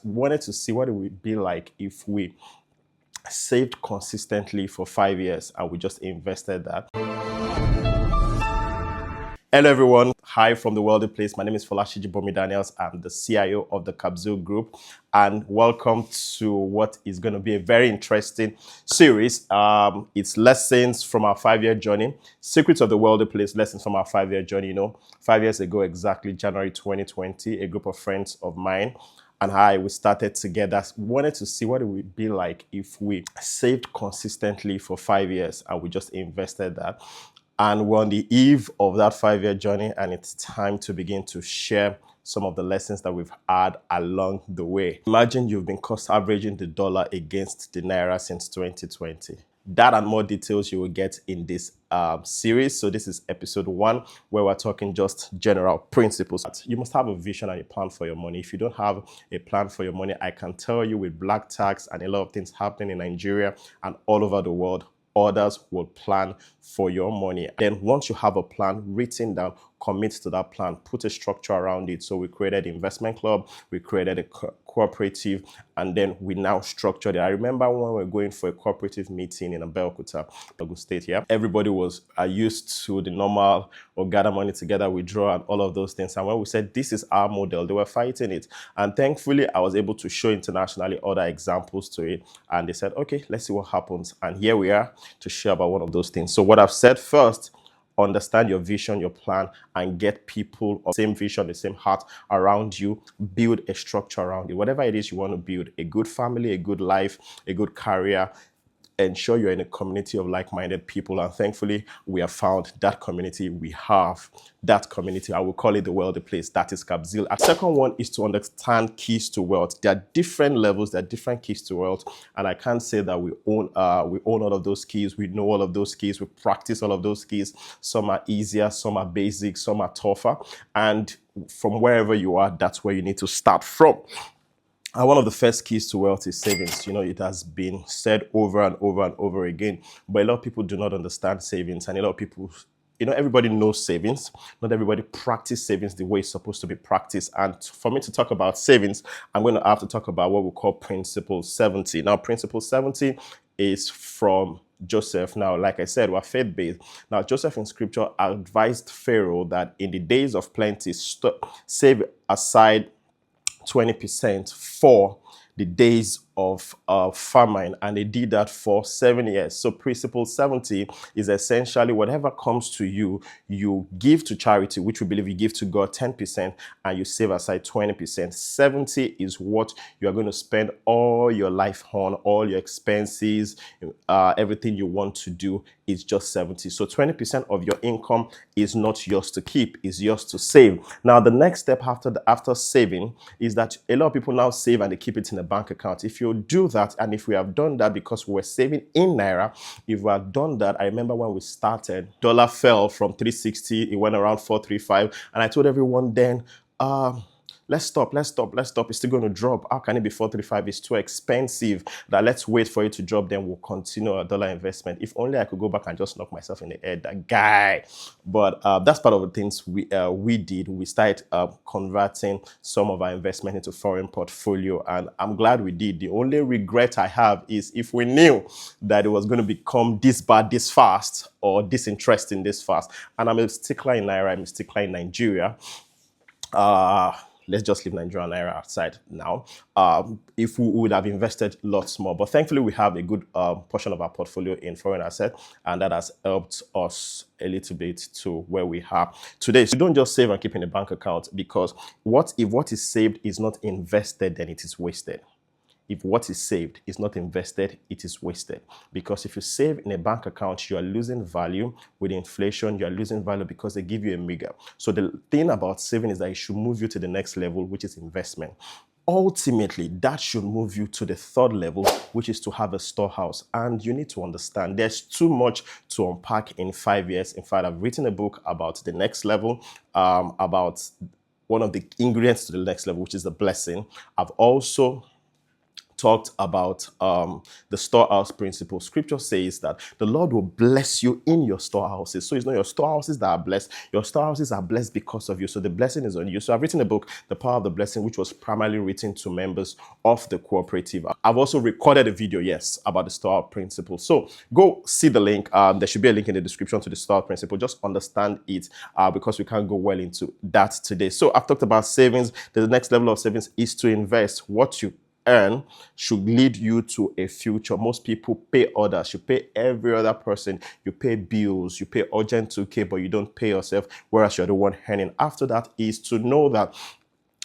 Wanted to see what it would be like if we saved consistently for 5 years and we just invested that. Hello everyone, hi from the worldly place. My name is Folasiji Bomi-Daniels. I'm the CIO of the Kabzeel group, and welcome to what is going to be a very interesting series. It's lessons from our 5-year journey, secrets of the worldly place, lessons from our 5-year journey. 5 years ago, exactly January 2020, a group of friends of mine and we started together. Wanted to see what it would be like if we saved consistently for 5 years and we just invested that. And we're on the eve of that 5-year journey, and it's time to begin to share some of the lessons that we've had along the way. Imagine you've been cost averaging the dollar against the naira since 2020. That and more details you will get in this series. So this is episode 1, where we're talking just general principles. You must have a vision and a plan for your money. If you don't have a plan for your money, I can tell you, with black tax and a lot of things happening in Nigeria and all over the world, others will plan for your money. Then once you have a plan written down, commit to that plan, put a structure around it. So we created an investment club, we created a cooperative, and then we now structured it. I remember when we were going for a cooperative meeting in Abeokuta, Ogun State. Yeah, everybody was used to the normal or gather money together, withdraw, and all of those things. And when we said this is our model, they were fighting it. And thankfully, I was able to show internationally other examples to it. And they said, okay, let's see what happens. And here we are to share about one of those things. So what I've said first, understand your vision, your plan, and get people of the same vision, the same heart around you. Build a structure around it. Whatever it is you want to build, a good family, a good life, a good career. Ensure you're in a community of like-minded people, and thankfully we have found that community. We have that community. I will call it the wealthy place. That is Kabzeel. Our second one is to understand keys to wealth. There are different levels, there are different keys to wealth, and I can't say that we own all of those keys. We know all of those keys. We practice all of those keys. Some are easier, some are basic, some are tougher, and from wherever you are, that's where you need to start from. And one of the first keys to wealth is savings. It has been said over and over and over again, but a lot of people do not understand savings. And a lot of people, everybody knows savings. Not everybody practice savings the way it's supposed to be practiced. And for me to talk about savings, I'm going to have to talk about what we call Principle 70. Now, Principle 70 is from Joseph. Now, like I said, we're faith-based. Now, Joseph in scripture advised Pharaoh that in the days of plenty, save aside 20% for the days of famine, and they did that for 7 years. So principle 70 is essentially whatever comes to you, you give to charity, which we believe you give to God 10%, and you save aside 20%. 70 is what you are going to spend all your life on, all your expenses, everything you want to do is just 70. So 20% of your income is not yours to keep, is yours to save. Now, the next step after saving is that a lot of people now save and they keep it in a bank account. If you do that, and if we have done that because we're saving in naira, if we have done that, I remember when we started, dollar fell from 360, it went around 435, and I told everyone then, let's stop. It's still going to drop. How can it be 435? It's too expensive. That let's wait for it to drop, then we'll continue our dollar investment. If only I could go back and just knock myself in the head, that guy. But that's part of the things we did. We started converting some of our investment into foreign portfolio, and I'm glad we did. The only regret I have is if we knew that it was going to become this bad this fast, or disinteresting this fast. And I'm a stickler in Naira, I'm a stickler in Nigeria. Let's just leave Nigeria and Naira outside now. If we would have invested lots more, but thankfully we have a good portion of our portfolio in foreign assets, and that has helped us a little bit to where we are today. So don't just save and keep in a bank account, because if what is saved is not invested, then it is wasted. If what is saved is not invested, it is wasted. Because if you save in a bank account, you are losing value. With inflation, you are losing value because they give you a meager. So the thing about saving is that it should move you to the next level, which is investment. Ultimately, that should move you to the third level, which is to have a storehouse. And you need to understand there's too much to unpack in 5 years. In fact, I've written a book about the next level, about one of the ingredients to the next level, which is the blessing. I've also talked about the storehouse principle. Scripture says that the Lord will bless you in your storehouses. So it's not your storehouses that are blessed. Your storehouses are blessed because of you. So the blessing is on you. So I've written a book, The Power of the Blessing, which was primarily written to members of the cooperative. I've also recorded a video, yes, about the storehouse principle. So go see the link. There should be a link in the description to the storehouse principle. Just understand it because we can't go well into that today. So I've talked about savings. The next level of savings is to invest. What you earn should lead you to a future. Most people pay others. You pay every other person. You pay bills. You pay urgent 2K, but you don't pay yourself, whereas you're the one earning. After that is to know that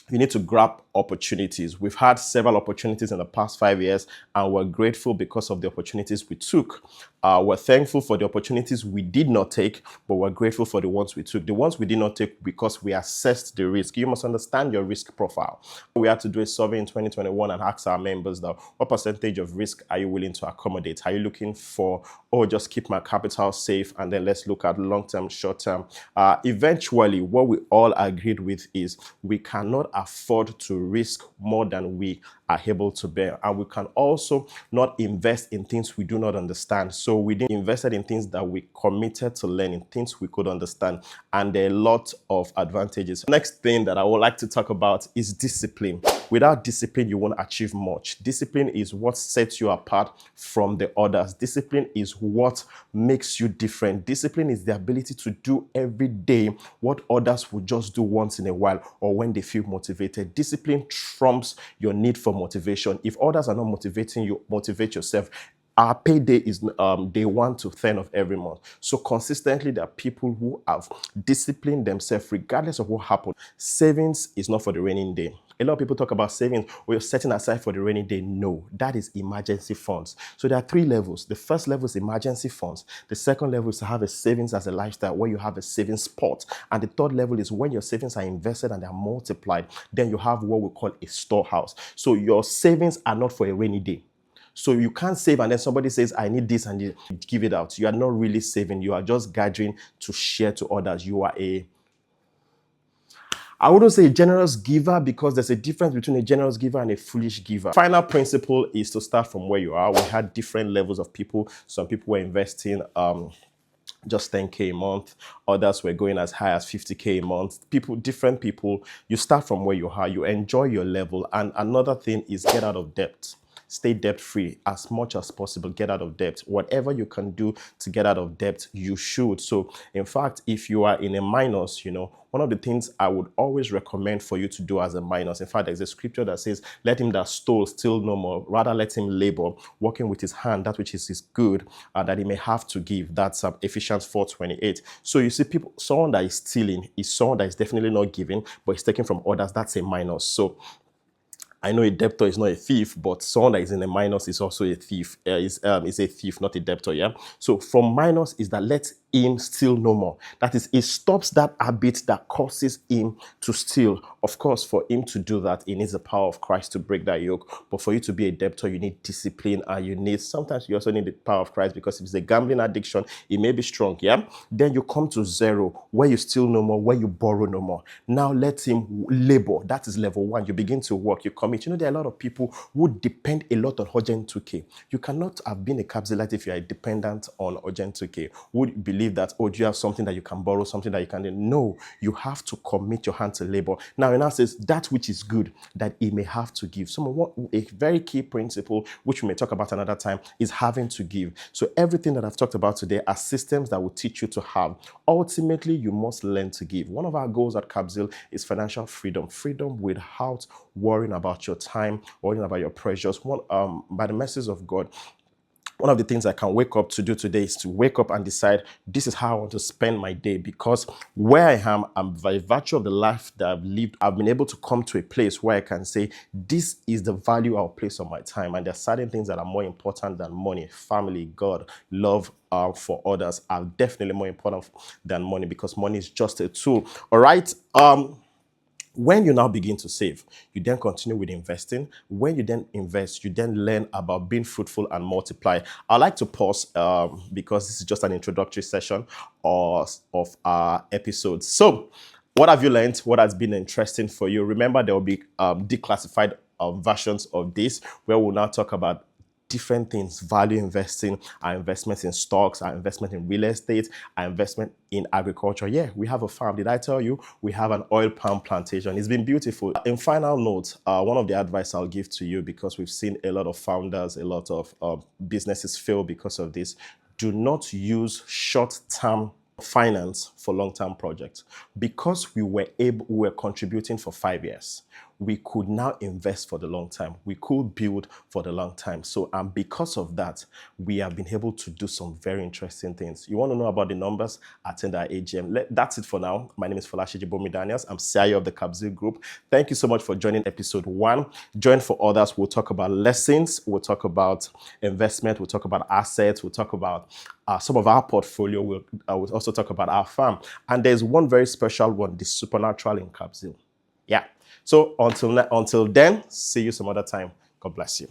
you need to grab opportunities. We've had several opportunities in the past 5 years, and we're grateful because of the opportunities we took. We're thankful for the opportunities we did not take, but we're grateful for the ones we took. The ones we did not take because we assessed the risk. You must understand your risk profile. We had to do a survey in 2021 and ask our members that what percentage of risk are you willing to accommodate? Are you looking for, oh, just keep my capital safe and then let's look at long-term, short-term? Eventually, what we all agreed with is we cannot afford to risk more than we are able to bear. And we can also not invest in things we do not understand. So we didn't invested in things that we committed to learning, things we could understand. And there are a lot of advantages. Next thing that I would like to talk about is discipline. Without discipline, you won't achieve much. Discipline is what sets you apart from the others. Discipline is what makes you different. Discipline is the ability to do every day what others will just do once in a while or when they feel motivated. Discipline trumps your need for motivation. If others are not motivating you, motivate yourself. Our payday is day 1 to 10 of every month. So consistently, there are people who have disciplined themselves regardless of what happened. Savings is not for the rainy day. A lot of people talk about savings. We're setting aside for the rainy day. No, that is emergency funds. So there are 3 levels. The first level is emergency funds. The second level is to have a savings as a lifestyle where you have a savings pot. And the third level is when your savings are invested and they are multiplied, then you have what we call a storehouse. So your savings are not for a rainy day. So you can't save and then somebody says, I need this, and you give it out. You are not really saving. You are just gathering to share to others. You are I wouldn't say a generous giver because there's a difference between a generous giver and a foolish giver. Final principle is to start from where you are. We had different levels of people. Some people were investing just 10K a month. Others were going as high as 50K a month. Different people. You start from where you are. You enjoy your level. And another thing is get out of debt. Stay debt-free as much as possible. Get out of debt. Whatever you can do to get out of debt, you should. So, in fact, if you are in a minus, one of the things I would always recommend for you to do as a minus, in fact, there's a scripture that says, let him that stole steal no more. Rather, let him labor, working with his hand, that which is his good, that he may have to give. That's Ephesians 4:28. So you see, someone that is stealing is someone that is definitely not giving, but is taking from others. That's a minus. So I know a debtor is not a thief, but someone that is in a minus is also a thief. Is a thief, not a debtor. Yeah. So from minus is that let him steal no more. That is, it stops that habit that causes him to steal. Of course, for him to do that, he needs the power of Christ to break that yoke. But for you to be a debtor, you need discipline, and sometimes you also need the power of Christ, because if it's a gambling addiction, it may be strong. Yeah. Then you come to 0, where you steal no more, where you borrow no more. Now let him labor. That is level 1. You begin to work. You commit. There are a lot of people who depend a lot on urgent 2K. You cannot have been a Kabzeel if you are dependent on urgent 2K. Would believe that, oh, do you have something that you can borrow, something that you can do? No, you have to commit your hand to labor. Now, it now says that which is good, that he may have to give. A very key principle, which we may talk about another time, is having to give. So everything that I've talked about today are systems that will teach you to have. Ultimately, you must learn to give. One of our goals at Kabzeel is financial freedom. Freedom without worrying about your time, worrying about your pressures. By the mercies of God, one of the things I can wake up to do today is to wake up and decide this is how I want to spend my day, because where I am, by virtue of the life that I've lived, I've been able to come to a place where I can say this is the value I'll place on my time. And there are certain things that are more important than money. Family, God, love for others are definitely more important than money, because money is just a tool. All right. When you now begin to save, you then continue with investing. When you then invest, you then learn about being fruitful and multiply. I'd like to pause because this is just an introductory session of our episodes. So what have you learned? What has been interesting for you? Remember, there will be declassified versions of this, where we'll now talk about different things: value investing, our investments in stocks, our investment in real estate, our investment in agriculture. Yeah, we have a farm. Did I tell you we have an oil palm plantation? It's been beautiful. In final note, one of the advice I'll give to you, because we've seen a lot of founders, a lot of businesses fail because of this: do not use short-term finance for long-term projects. Because we were contributing for 5 years, we could now invest for the long time. We could build for the long time. So, and because of that, we have been able to do some very interesting things. You want to know about the numbers? Attend our AGM. That's it for now. My name is Folasiji Bomi-Daniels. I'm CIO of the Kabzeel Group. Thank you so much for joining episode 1. Join for others. We'll talk about lessons. We'll talk about investment. We'll talk about assets. We'll talk about some of our portfolio. We'll also talk about our farm. And there's one very special one, the supernatural in Kabzeel. Yeah. So until then, see you some other time. God bless you.